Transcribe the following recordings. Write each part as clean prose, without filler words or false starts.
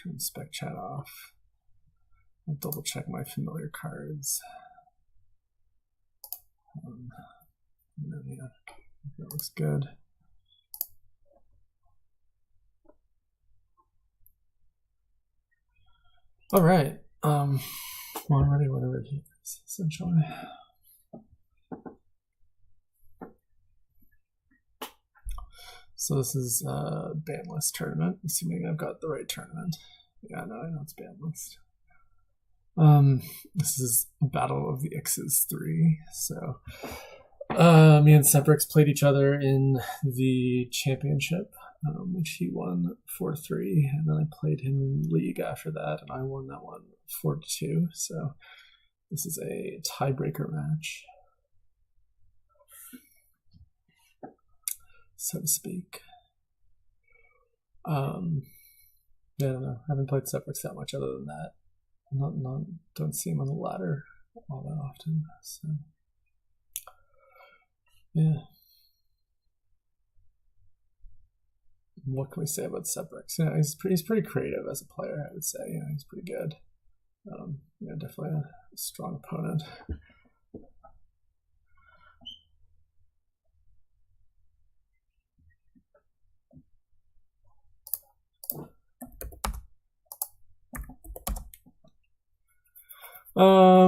Turn spec chat off. I'll double check my familiar cards. Yeah, that looks good. All right. Well, I'm ready whenever he is, essentially. So this is a Banlist tournament, assuming I've got the right tournament. Yeah, no, I know it's Banlist. This is a battle of the IXES 3. So me and Seprix played each other in the championship, which he won 4-3, and then I played him in League after that, and I won that one 4-2. So this is a tiebreaker match, so to speak. Yeah, I don't know. I haven't played Seprix that much other than that. Don't see him on the ladder all that often. So yeah. What can we say about Seprix? Yeah, he's pretty creative as a player, I would say. Yeah, he's pretty good. Yeah, definitely a strong opponent.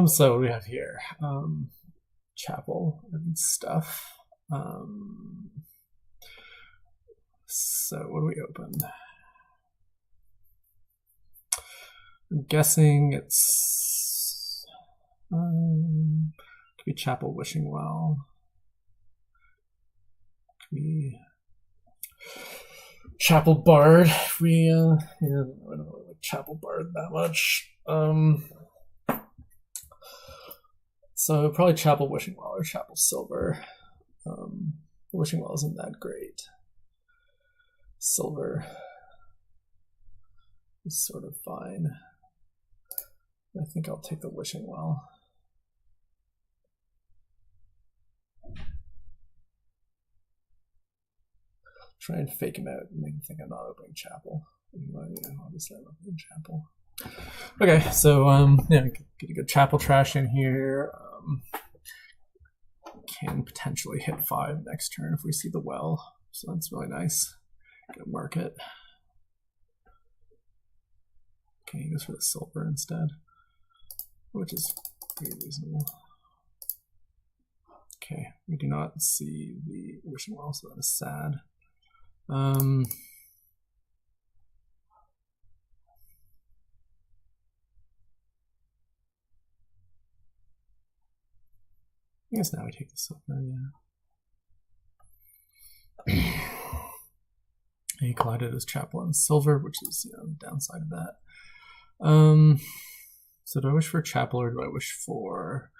So what do we have here? Chapel and stuff. So what do we open? I'm guessing it's could be Chapel Wishing Well. Could be Chapel Bard. We yeah, I don't really like Chapel Bard that much. So probably Chapel Wishing Well or Chapel Silver. Wishing Well isn't that great. Silver is sort of fine. I think I'll take the Wishing Well. Try and fake him out and make him think I'm not opening Chapel. Obviously I'm opening Chapel. Okay, so yeah, get a good Chapel trash in here. Can potentially hit 5 next turn if we see the well, so that's really nice. Gonna mark it. Okay, he goes for the silver instead, which is pretty reasonable. Okay, we do not see the Wishing Well, so that is sad. I guess now we take the silver, yeah. He collided his Chapel and silver, which is the downside of that. So do I wish for Chapel or do I wish for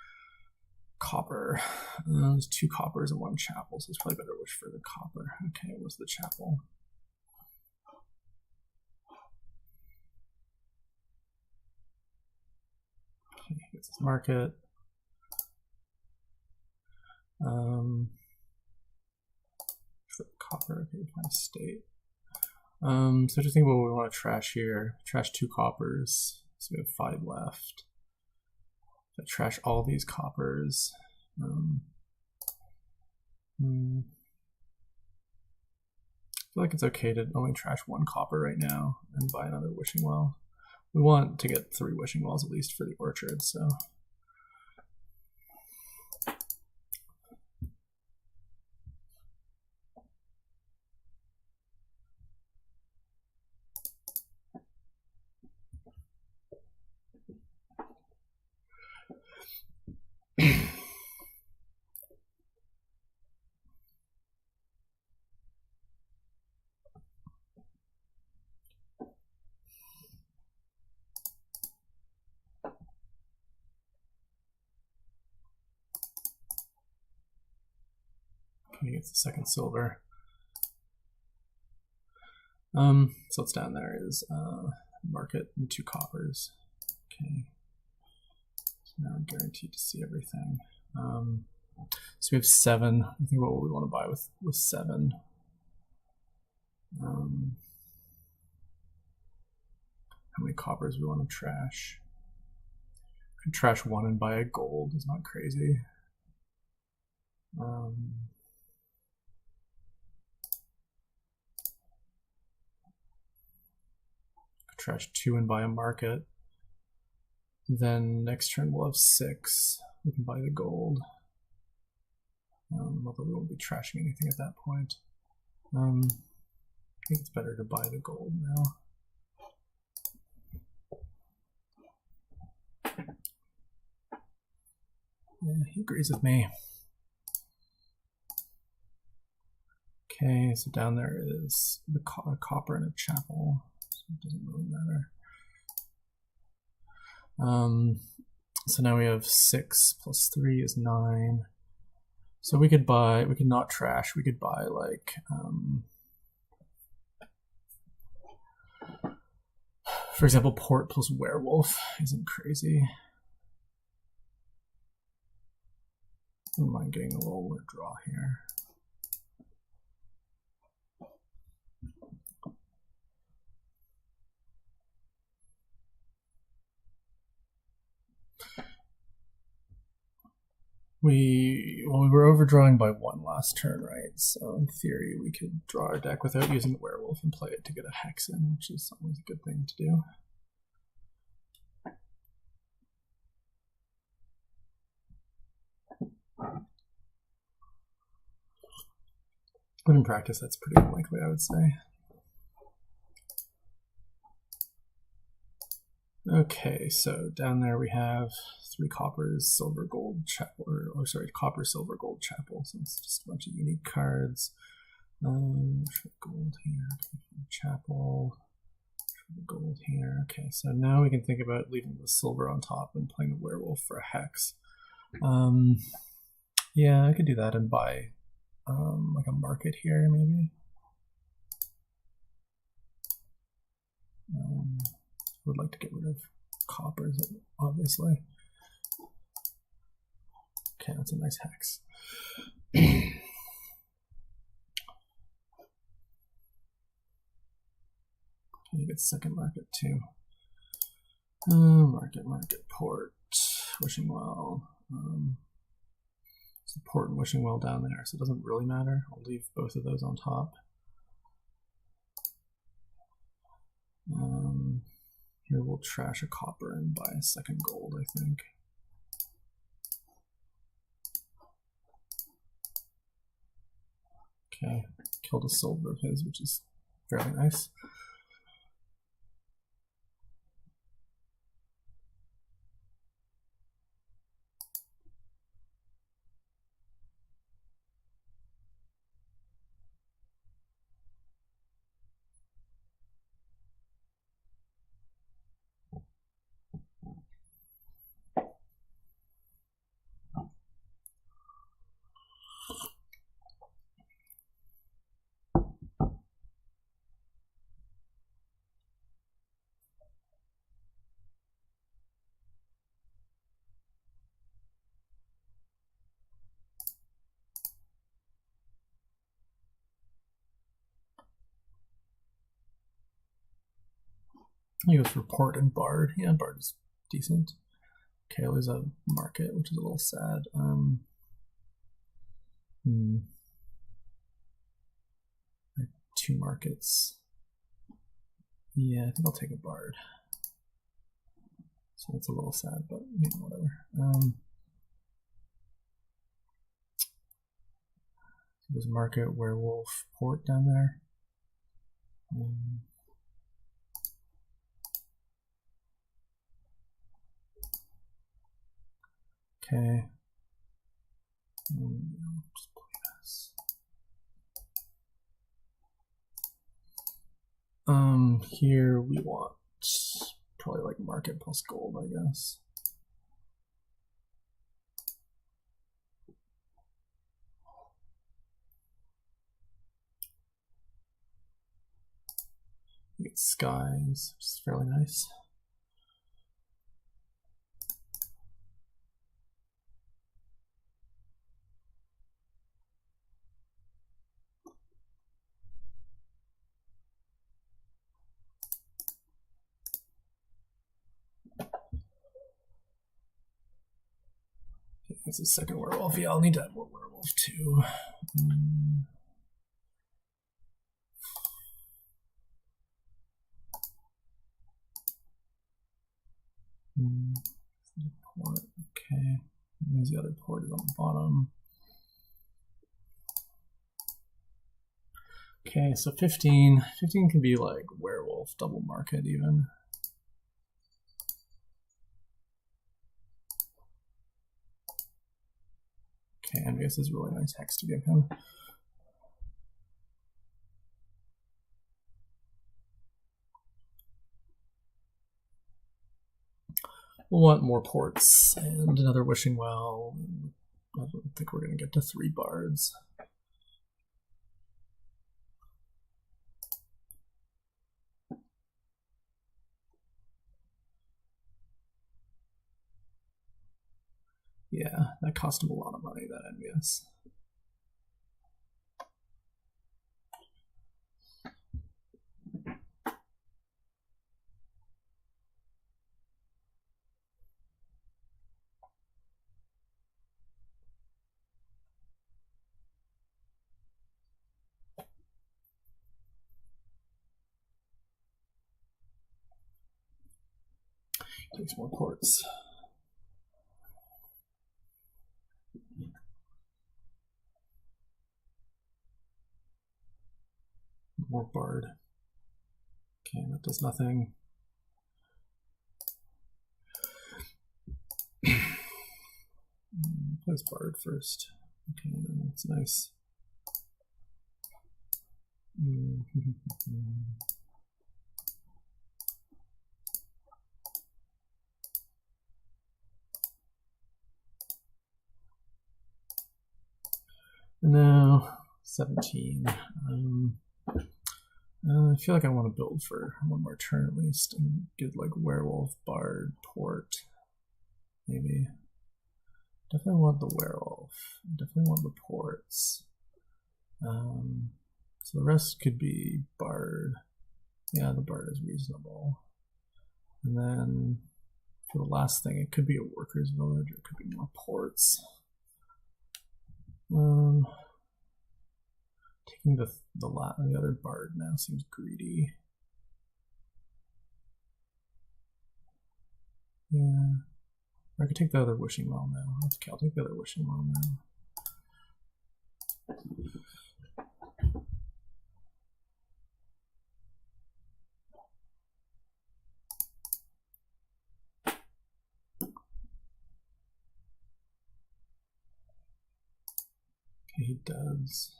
copper? There's 2 coppers and 1 Chapel, so it's probably better to wish for the copper. Okay, it was the Chapel. Okay, he gets his market. For the copper, okay, my state. So just think about what we want to trash here. Trash 2 coppers, so we have 5 left. If I trash all these coppers, I feel like it's okay to only trash 1 copper right now and buy another Wishing Well. We want to get 3 Wishing Wells at least for the orchard, so. He gets the second silver. So what's down there is market and 2 coppers. Okay. So now I'm guaranteed to see everything. So we have 7. I think what we want to buy with 7. how many coppers we want to trash. Could trash one and buy a gold. It's not crazy. Could trash 2 and buy a market. Then next turn we'll have 6. We can buy the gold. Although we won't be trashing anything at that point. I think it's better to buy the gold now. Yeah, he agrees with me. Okay, so down there is the copper and a chapel, so it doesn't really matter. So now we have 6 plus 3 is 9. So we could not trash, we could buy like, for example, port plus werewolf isn't crazy. I don't mind getting a roll or draw here. We were overdrawing by 1 last turn, right? So in theory, we could draw our deck without using the werewolf and play it to get a hex in, which is always a good thing to do. But in practice, that's pretty unlikely, I would say. Okay, so down there we have 3 coppers, silver, gold, chapel, or sorry, copper, silver, gold, chapel. So it's just a bunch of unique cards. Gold here, chapel, gold here. Okay, so now we can think about leaving the silver on top and playing a werewolf for a hex. Yeah, I could do that and buy like a market here, maybe. Would like to get rid of coppers, obviously. Okay, that's a nice hex. You get second market too. Market, port, wishing well. So port and wishing well down there, so it doesn't really matter. I'll leave both of those on top. Here we'll trash a copper and buy a second gold, I think. Okay, killed a silver of his, which is fairly nice. He goes for port and bard. Yeah, bard is decent. Okay, there's a market, which is a little sad. Two markets. Yeah, I think I'll take a bard. So it's a little sad, but you know, whatever. So there's market, werewolf, port down there. Okay. Just play this. Here we want probably like market plus gold, I guess. You get skies, which is fairly nice. It's a second werewolf. Yeah, I'll need to add more werewolf too. Port. Okay. There's the other port is on the bottom. Okay, so 15. 15 can be like werewolf, double market even. Okay, Envious is really nice hex to give him. We'll want more ports and another Wishing Well. I don't think we're going to get to 3 bards. Yeah, that cost him a lot of money, that Envious. Takes more ports. More bard. Okay, that does nothing. Plays bard first. Okay, that's nice. Now 17. I feel like I want to build for one more turn at least and get like werewolf, bard, port. Maybe. Definitely want the werewolf. Definitely want the ports. So the rest could be bard. Yeah, the bard is reasonable. And then for the last thing, it could be a workers' village, or it could be more ports. Taking the other bard now seems greedy. Yeah. Or I could take the other Wishing Well now. Okay, I'll take the other Wishing Well now. Okay, he does.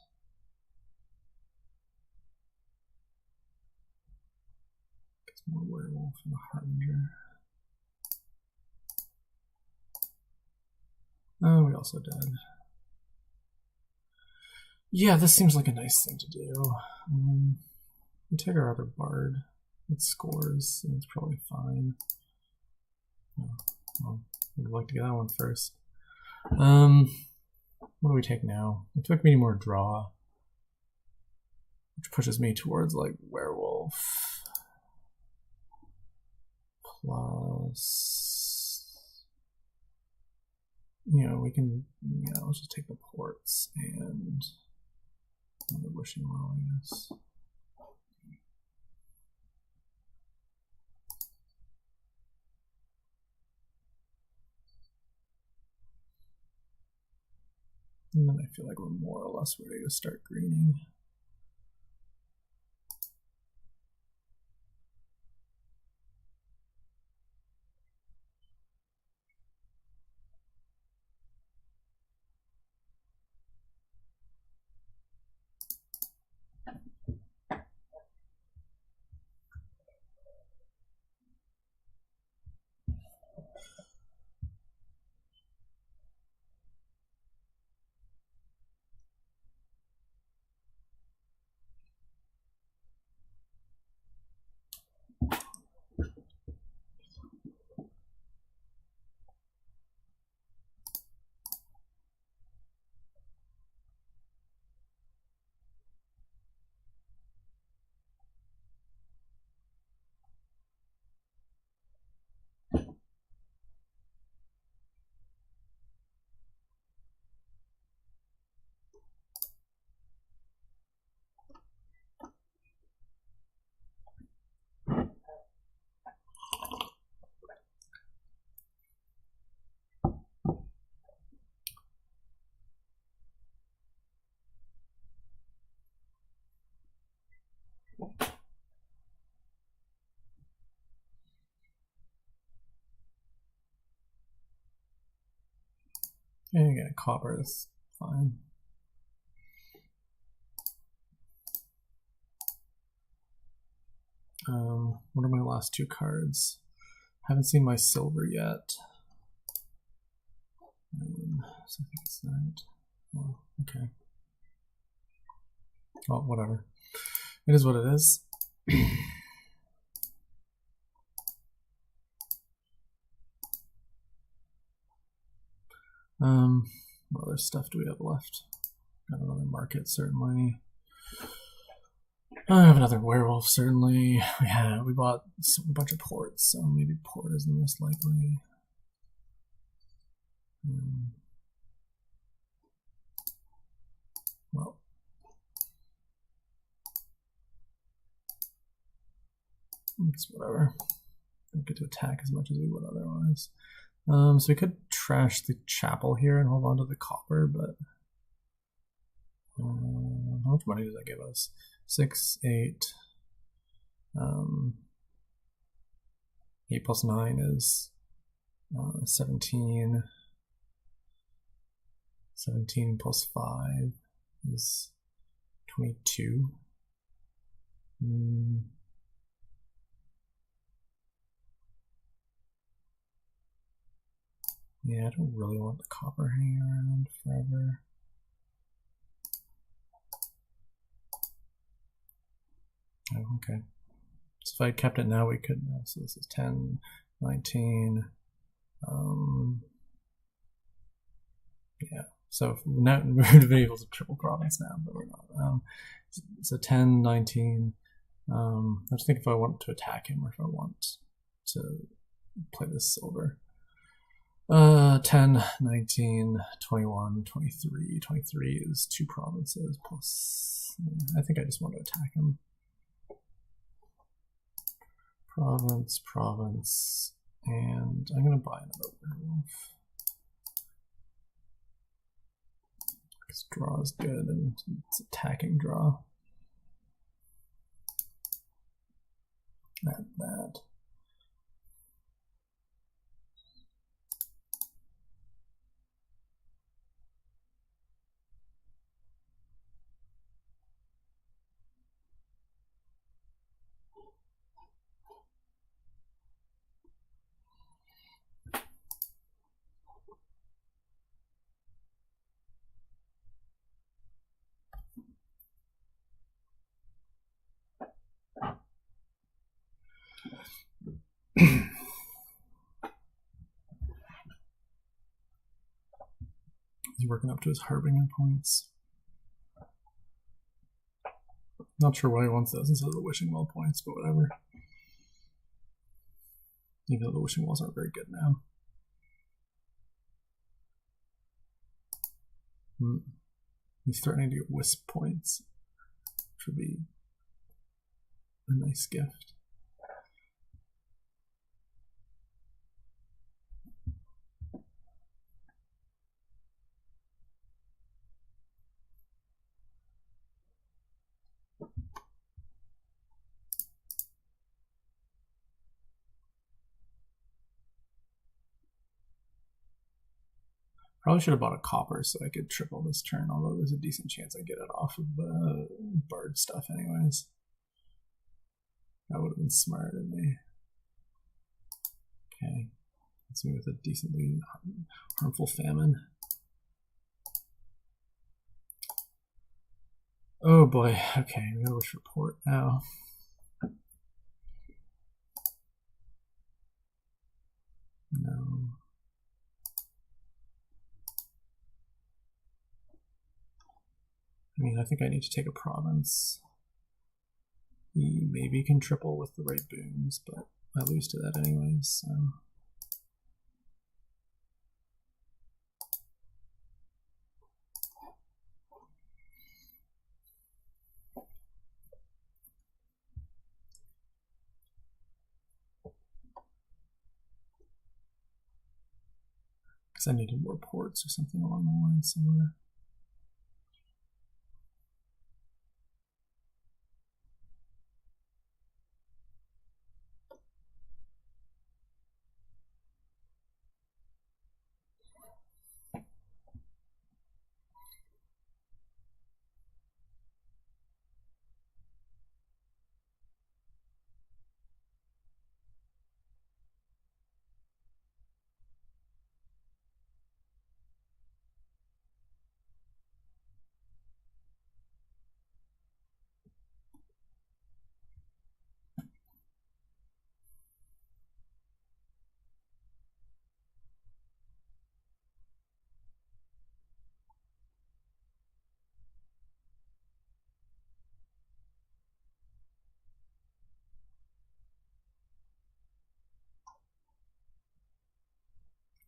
Gets more werewolf and a harbinger. Oh, we also did. Yeah, this seems like a nice thing to do. We take our other bard. It scores, and it's probably fine. Oh, well, I'd like to get that one first. What do we take now? We took many more draw, which pushes me towards like werewolf plus. We can. Let's just take the ports and the Wishing Well, I guess. And then I feel like we're more or less ready to start greening. And again, copper is fine. What are my last two cards? Haven't seen my silver yet. So I think it's that. Oh, okay. Well, whatever. It is what it is. What other stuff do we have left? Got another market, certainly. I have another werewolf, certainly. We bought a bunch of ports, so maybe port is the most likely. Well, it's whatever. Don't get to attack as much as we would otherwise. So we could trash the chapel here and hold on to the copper, but how much money does that give us? 6, 8. 8 plus 9 is 17. 17 plus 5 is 22. Yeah, I don't really want the copper hanging around forever. Oh, okay. So if I kept it now, we could, so this is 10, 19. Yeah, so now we would be able to triple province now, but we're not. So 10, 19. I just think if I want to attack him or if I want to play this silver. 10, 19, 21, 23. 23 is 2 provinces plus. I think I just want to attack him. Province, and I'm going to buy another werewolf. Because draw is good and it's attacking draw. That. He's working up to his Harbinger points. Not sure why he wants those instead of the Wishing Well points, but whatever. Even though the Wishing Wells aren't very good now. He's threatening to get Wisp points, which would be a nice gift. Probably should have bought a copper so I could triple this turn, although there's a decent chance I get it off of the Bard stuff anyways. That would have been smart of me. Okay, let's move with a decently harmful famine. Oh boy, okay, we gotta wish for port now. No. I mean, I think I need to take a province. He maybe can triple with the right boons, but I lose to that anyways, so. Because I needed more ports or something along the line somewhere.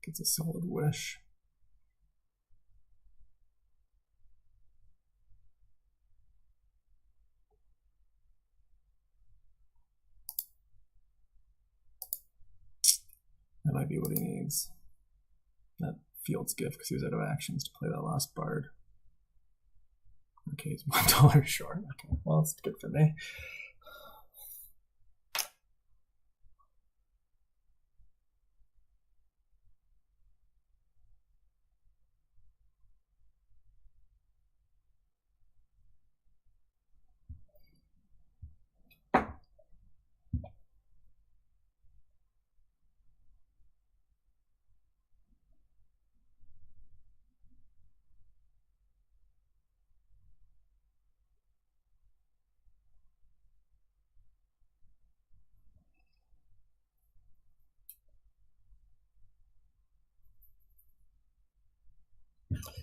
Gets a solid wish. That might be what he needs. That Field's gift because he was out of actions to play that last bard. Okay, he's $1 short. Okay, well, that's good for me.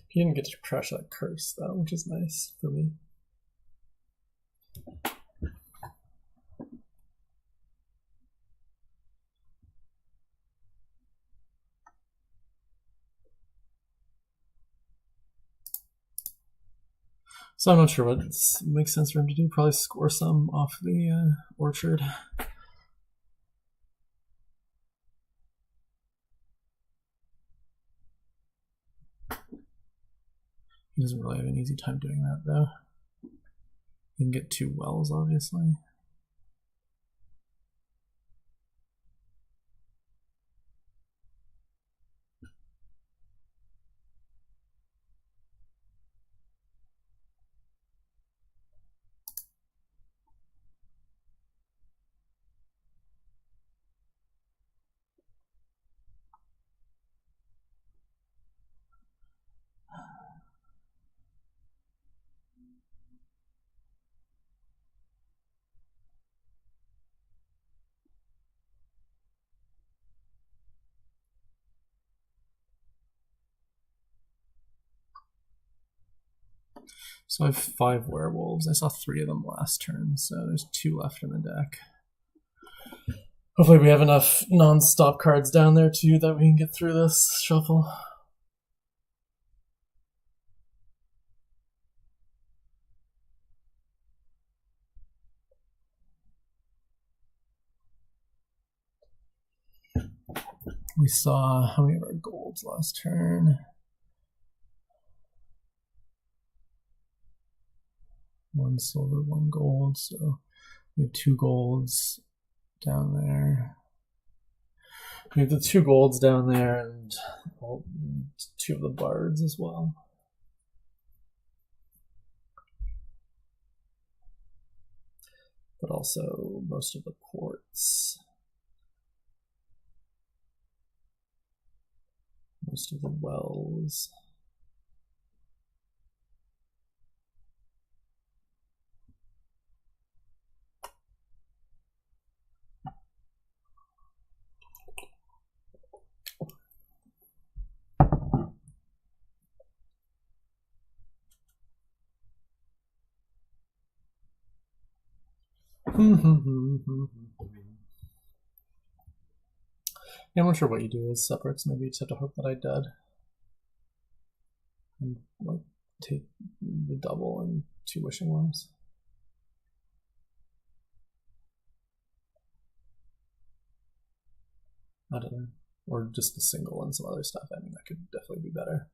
He didn't get to crush that curse though, which is nice for me. So I'm not sure what makes sense for him to do. Probably score some off the orchard. He doesn't really have an easy time doing that though. You can get 2 wells, obviously. So I have 5 werewolves. I saw 3 of them last turn, so there's 2 left in the deck. Hopefully we have enough non-stop cards down there too that we can get through this shuffle. We saw how many of our golds last turn? 1 silver, 1 gold, so we have 2 golds down there. We have the 2 golds down there and 2 of the bards as well. But also most of the ports. Most of the wells. Yeah, I'm not sure what you do with Seprix. Maybe you just have to hope that I dead. And like take the double and 2 wishing wells. I don't know. Or just the single and some other stuff. I mean, that could definitely be better.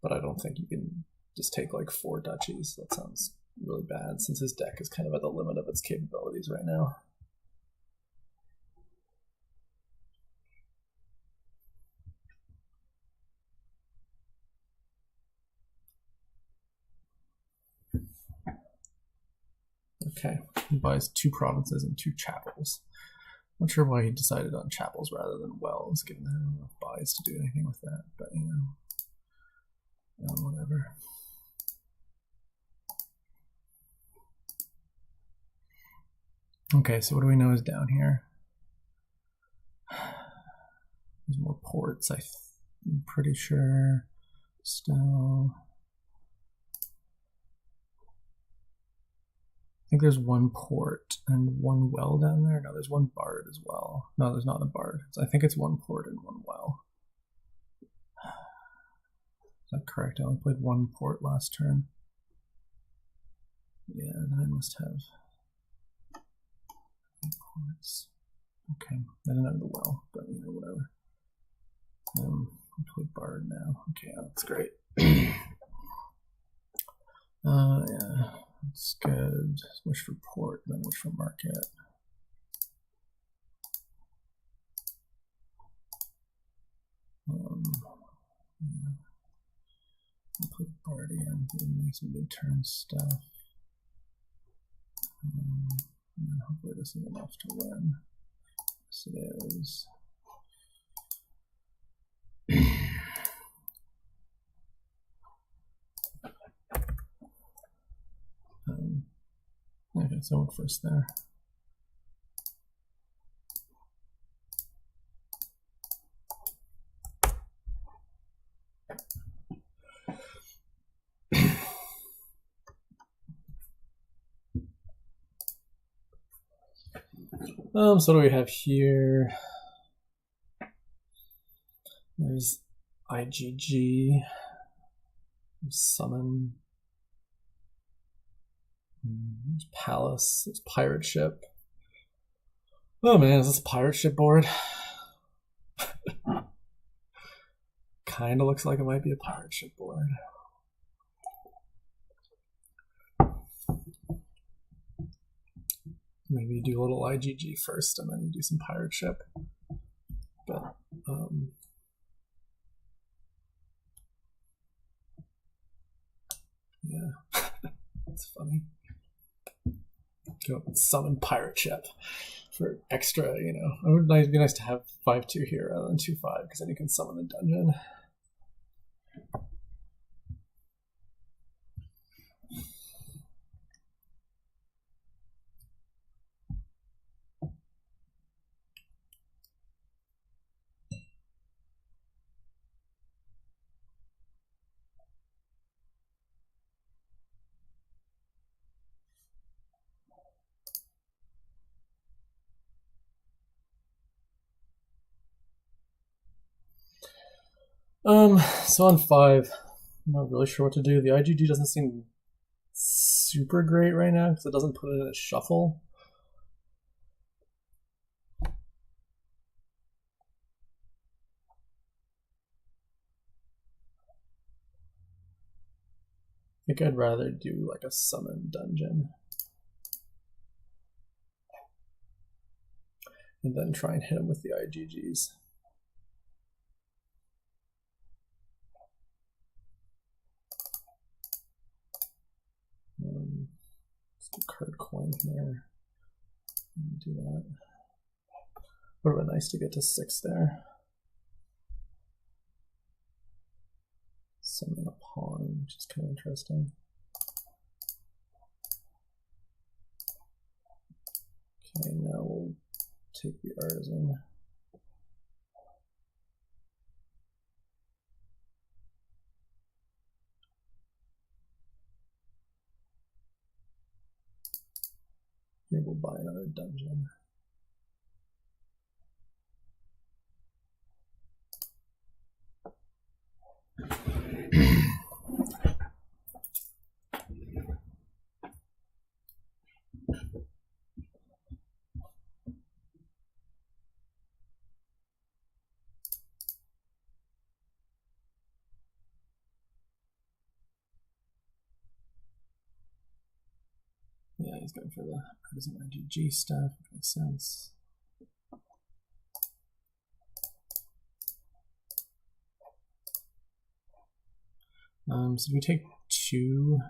But I don't think you can just take like 4 duchies. That sounds really bad since his deck is kind of at the limit of its capabilities right now. Okay, he buys 2 provinces and 2 chapels. Not sure why he decided on chapels rather than wells, given that I don't have enough buys to do anything with that, but you know, whatever. Okay, so what do we know is down here? There's more ports, I'm pretty sure. Still. think there's one port and one well down there. No, there's one bard as well. No, there's not a bard. I think it's one port and one well. Is that correct? I only played one port last turn. Yeah, and I must have ports. Okay, I didn't have the well, but you know, whatever. I play bard now. Okay, that's great. Yeah, that's good. Wish for port, then wish for market. Yeah. I'll play bard again, doing some mid-turn stuff. And then hopefully this is enough to win. Yes, it is. Okay, so I went first there. So what do we have here? There's IGG, summon, there's palace, there's pirate ship. Oh man, is this a pirate ship board? Kind of looks like it might be a pirate ship board. Maybe you do a little IGG first and then you do some pirate ship. But yeah, that's funny. Go summon pirate ship for extra, you know. It would be nice to have 5/2 here rather than 2/5 because then you can summon the dungeon. So on 5, I'm not really sure what to do. The IGG doesn't seem super great right now because it doesn't put it in a shuffle. I think I'd rather do like a summon dungeon. And then try and hit him with the IGGs. Let's do card coin here. Do that. Would have been nice to get to 6 there. Summon a pawn, which is kind of interesting. Okay, now we'll take the artisan. Maybe we'll buy another dungeon. Yeah, he's going for the artisan IGG stuff. Makes sense. So we take 2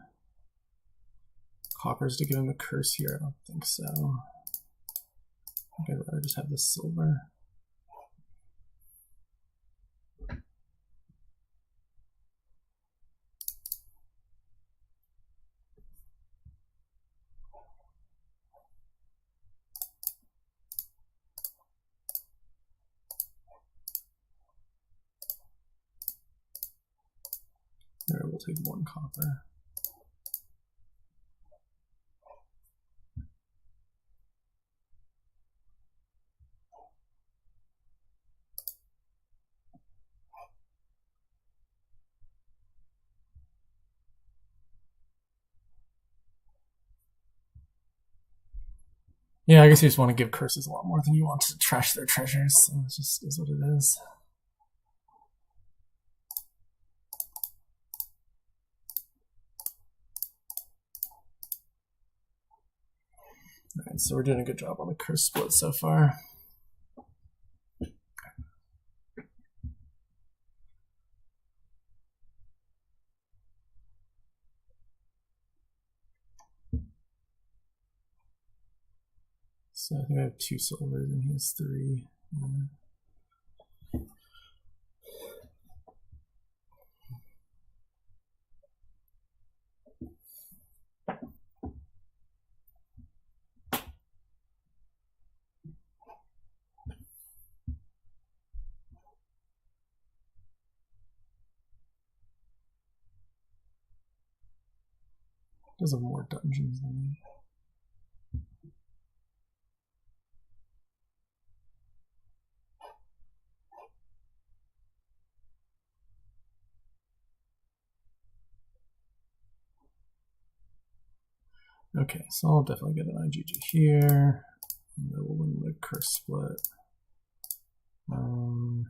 coppers to give him a curse here. I don't think so. I think I'd rather just have the silver. There, we'll take 1 copper. Yeah, I guess you just want to give curses a lot more than you want to trash their treasures. So it just is what it is. Alright, so we're doing a good job on the curse split so far. So I think I have 2 silvers and he has 3. Yeah. Does have more dungeons than me. Okay, so I'll definitely get an IGG here. And then we'll win the curse split. I'm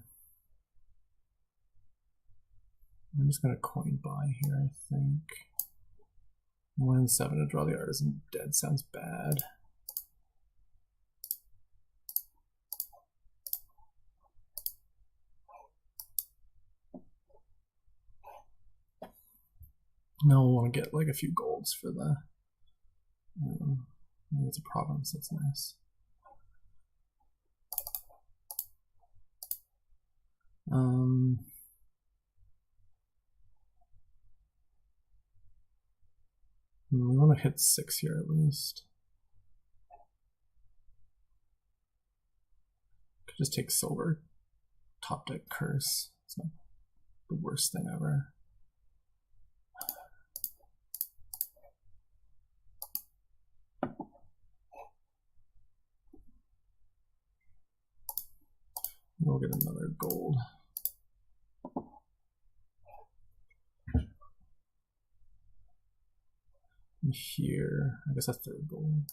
just going to coin buy here, I think. 1 and 7 to draw the artisan dead sounds bad. Now we'll want to get like a few golds for the. I think it's a province, that's nice. We want to hit 6 here at least. Could just take silver, top deck curse. It's not the worst thing ever. We'll get another gold. And here, I guess a 3rd gold.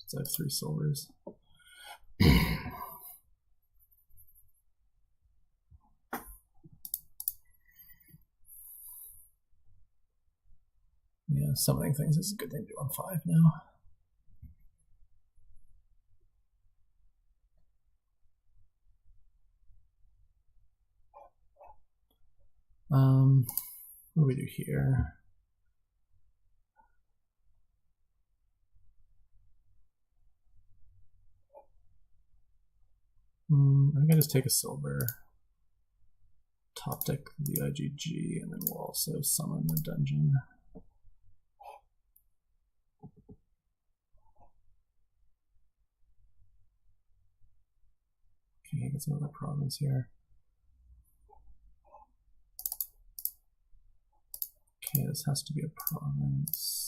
So I have 3 silvers. Yeah, summoning things is a good thing to do on 5 now. What do we do here? I think I just take a silver, top deck the IGG, and then we'll also summon the dungeon. Okay, get another province here. Okay, this has to be a province.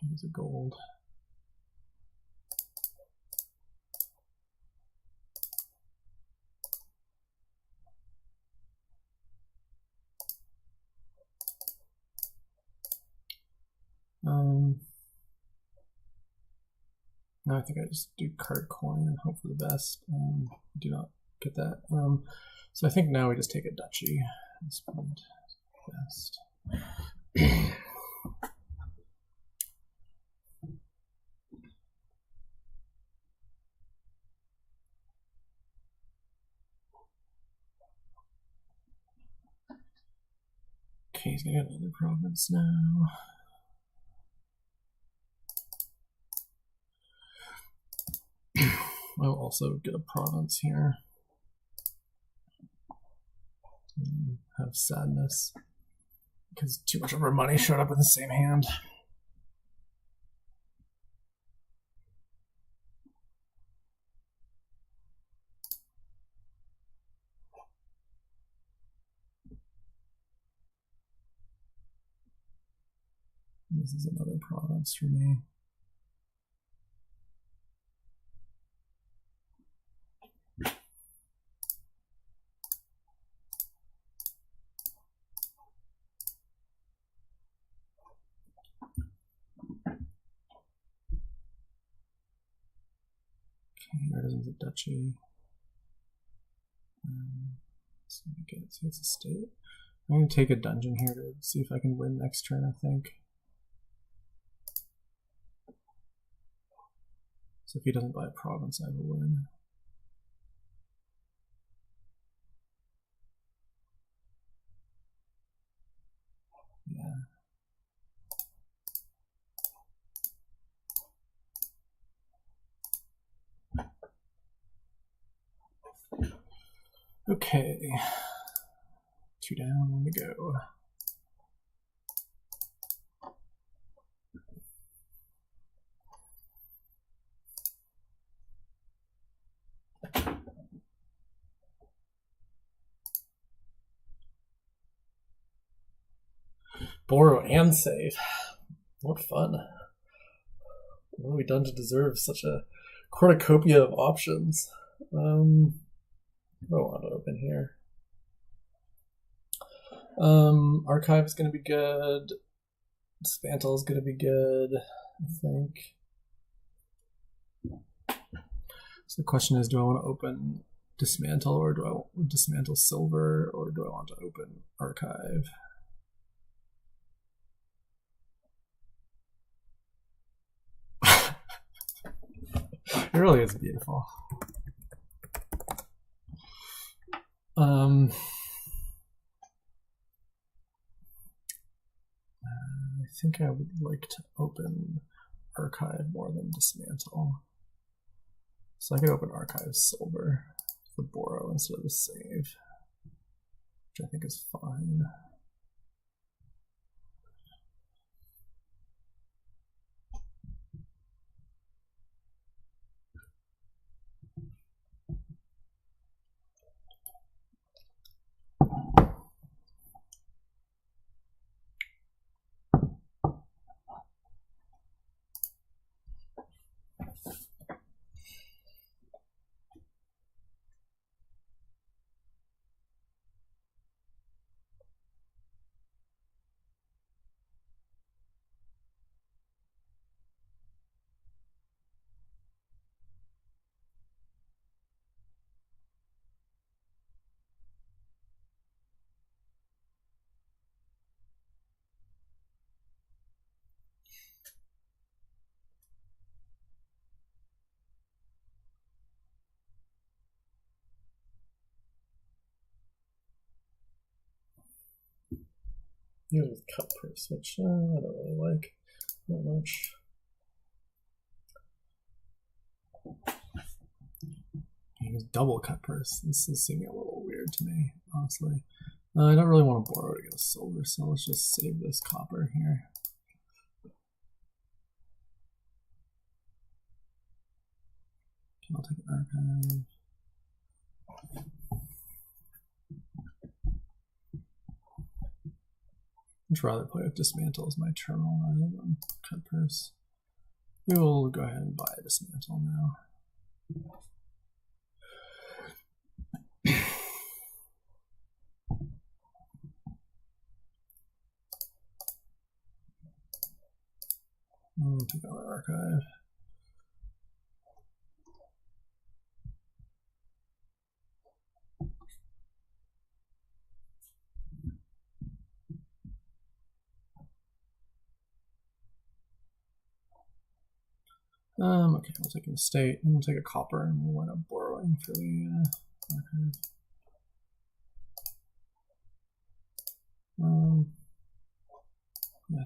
Here's a gold. Now I think I just do card coin and hope for the best. Do not get that. So I think now we just take a duchy. That's best. Okay, he's gonna get another province now. I'll also get a province here. Have sadness because too much of our money showed up in the same hand. This is another province for me. Artisans of Duchy. So it's a state. I'm going to take a dungeon here to see if I can win next turn, I think. So if he doesn't buy a province, I will win. Yeah. Okay. 2 down, 1 to go. Borrow and save. What fun. What have we done to deserve such a cornucopia of options? What do I want to open here? Archive is going to be good. Dismantle is going to be good, I think. So the question is, do I want to open Dismantle, or do I want to Dismantle Silver, or do I want to open Archive? It really is beautiful. I think I would like to open Archive more than Dismantle. So I could open Archive Silver, the borrow instead of the save, which I think is fine. He was cut purse, which I don't really like. Not much. He was double cut purse. This is seeming a little weird to me, honestly. I don't really want to borrow to get a silver, so let's just save this copper here. I'll take an archive. I'd rather play with Dismantle as my terminal rather than cut purse. We will go ahead and buy a Dismantle now. I'll take out my archive. Okay, we'll take an estate, and we'll take a copper, and we'll wind up borrowing for the archive. Yeah.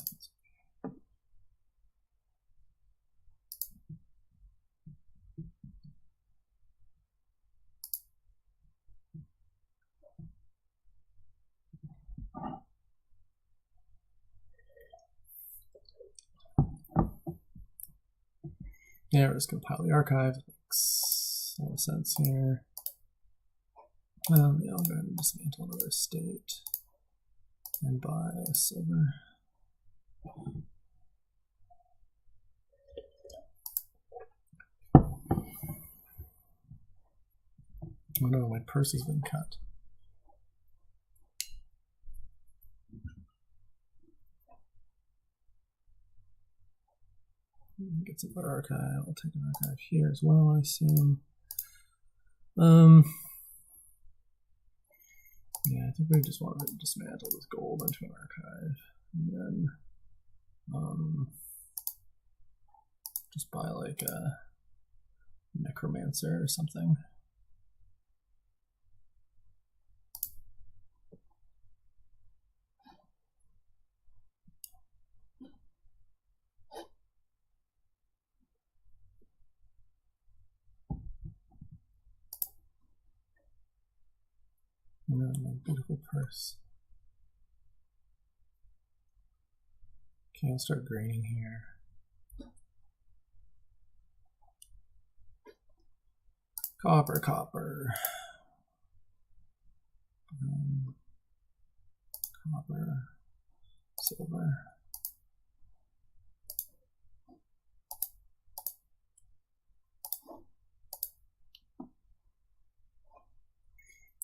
Yeah, we're just going to pile the archive. Makes a lot of sense here. Yeah, I'll go ahead and dismantle another state and buy a silver. Oh no, my purse has been cut. Get some more archive. I'll take an archive here as well, I assume. Yeah, I think we just want to dismantle this gold into an archive. And then just buy like a necromancer or something. Oh, my beautiful purse. Okay, I'll start graining here. Copper, copper. Copper, silver.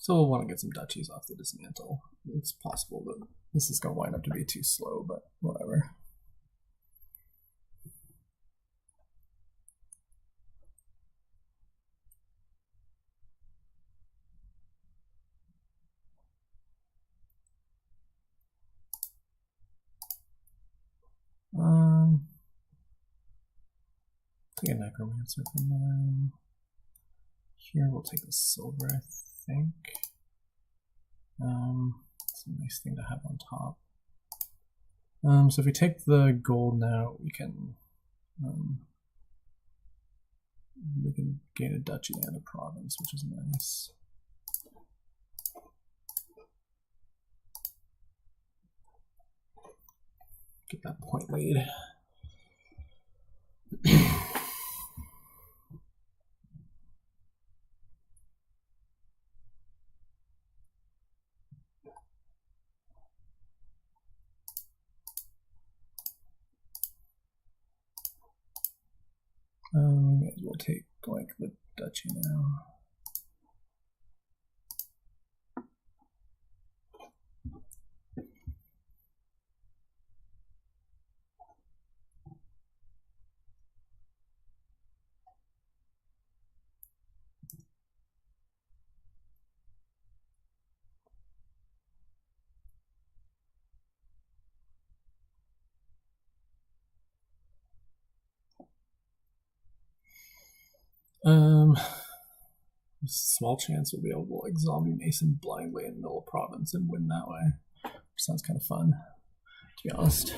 So we'll want to get some duchies off the dismantle. It's possible that this is going to wind up to be too slow, but whatever. Take a necromancer from them. Here we'll take the silver, I think. It's a nice thing to have on top. So if we take the gold now, we can gain a duchy and a province, which is nice. Get that point lead. We'll take like the duchy now. Small chance we'll be able to like zombie mason blindly in middle province and win that way. Which sounds kind of fun, to be honest.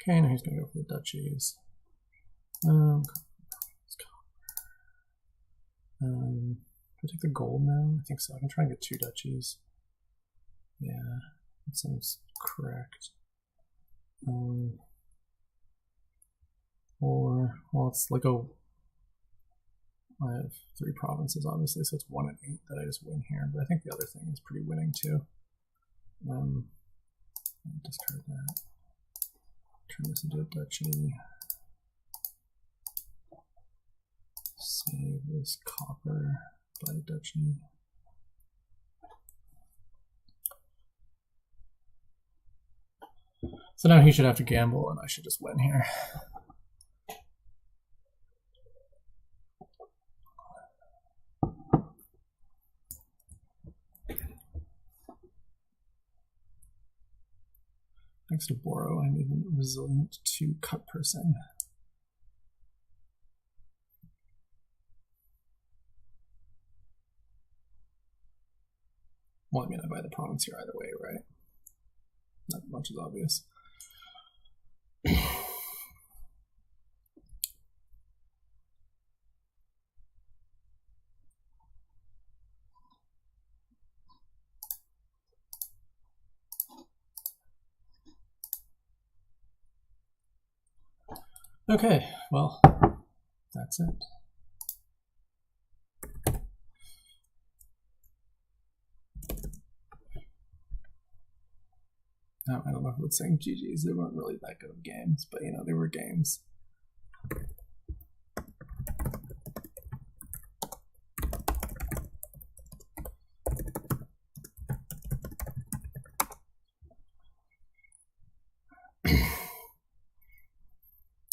Okay, now he's gonna go for the duchies. Do I take the gold now? I think so. I can try and get 2 duchies. Yeah, that sounds correct. Or, well, it's like I have 3 provinces, obviously, so it's 1 and 8 that I just win here. But I think the other thing is pretty winning too. I'll discard that. Turn this into a duchy. Save this copper by a duchy. So now he should have to gamble and I should just win here. Next to borrow, I'm even resilient to cut person. Well, I mean, I buy the province here either way, right? not much is obvious. Okay, well, that's it. No, I don't know if it's saying GGs. They weren't really that good of games, but you know, they were games.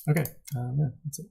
Okay, yeah, that's it.